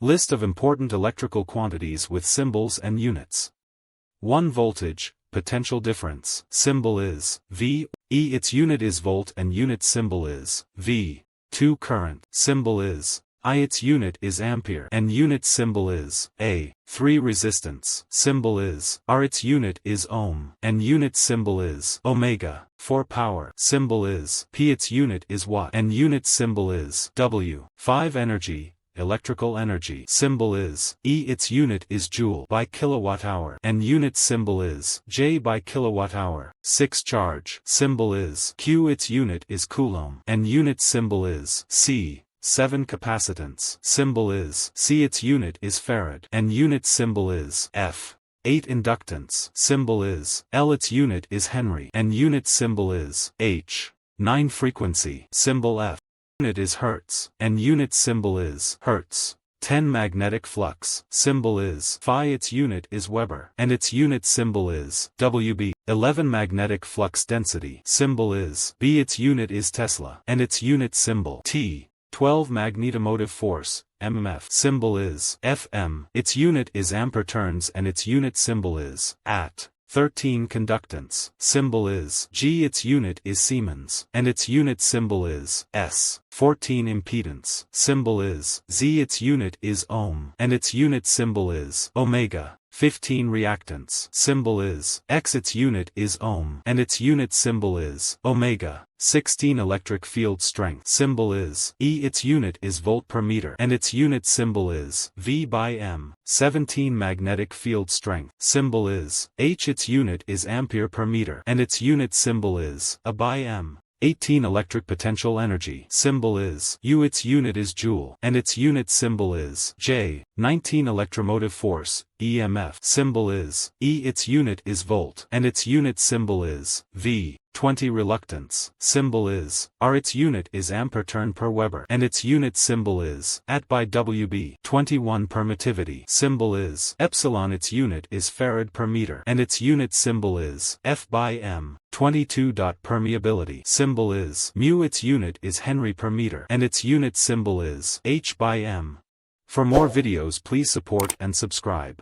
List of important electrical quantities with symbols and units. 1 voltage, potential difference, symbol is V, E. Its unit is volt and unit symbol is V. 2 current, symbol is I. Its unit is ampere and unit symbol is A. 3 resistance, symbol is R. Its unit is ohm and unit symbol is ohmega. 4 power, symbol is P. Its unit is watt and unit symbol is W. 5 energy, electrical energy, symbol is E. Its unit is joule by kilowatt hour and unit symbol is J by kilowatt hour. 6 charge, symbol is Q. Its unit is coulomb and unit symbol is C. 7 capacitance, symbol is C. Its unit is farad and unit symbol is F. 8 inductance, symbol is L. Its unit is Henry and unit symbol is H. 9 frequency, symbol F. Unit is hertz and unit symbol is hertz. 10 magnetic flux, symbol is Phi. Its unit is Weber and its unit symbol is Wb. 11 magnetic flux density, symbol is B. Its unit is Tesla and its unit symbol T. 12 magnetomotive force, mmf, symbol is Fm. Its unit is ampere turns and its unit symbol is Att. 13 conductance, symbol is G. Its unit is Siemens and its unit symbol is S. 14 impedance, symbol is Z. Its unit is ohm and its unit symbol is omega. 15 reactance, symbol is X. Its unit is ohm and its unit symbol is omega. 16 electric field strength, symbol is E. Its unit is volt per meter and its unit symbol is V by M. 17 magnetic field strength, symbol is H. Its unit is ampere per meter and its unit symbol is A by M. 18 electric potential energy, symbol is U. Its unit is joule and its unit symbol is J. 19 electromotive force, EMF, symbol is E. Its unit is volt and its unit symbol is V. 20 reluctance, symbol is R. Its unit is ampere turn per Weber and its unit symbol is Att by Wb. 21 permittivity, symbol is epsilon. Its unit is farad per meter and its unit symbol is F by M. 22. Permeability, symbol is mu. Its unit is Henry per meter and its unit symbol is H by M. For more videos please support and subscribe.